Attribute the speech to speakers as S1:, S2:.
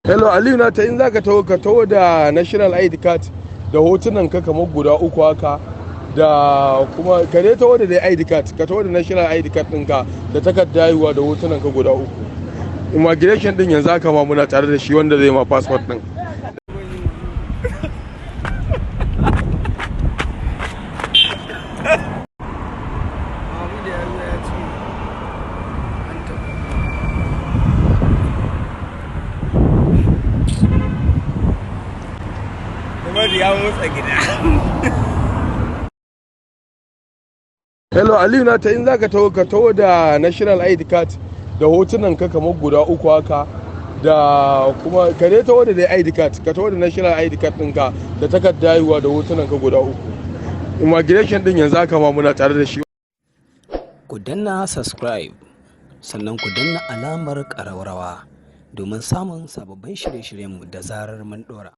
S1: Hello Aliyu, Nata, in zaka taho ka taho da national ID card da hotunan ka kamar guda uku haka, da kuma ka dai taho da dai ID card, ka taho da national ID card ɗinka da takardar haihuwa da hotunan ka guda uku. Immigration din yanzu haka ma muna tare da shi wanda zai ma passport din.
S2: Ya motsa gida.
S1: Hello Aliyu, Nata, in zaka taho ka taho da national ID card da hotunan ka kamar guda uku haka, da kuma ka dai taho da dai ID card, ka taho da national ID card ɗinka da takardar haihuwa da hotunan ka guda uku. Immigration din yanzu haka ma muna tare da shi.
S3: Ku danna subscribe sannan ku danna alamar ƙararrawa domin samun sababbin shirye-shiryenmu da zarar mun ɗora.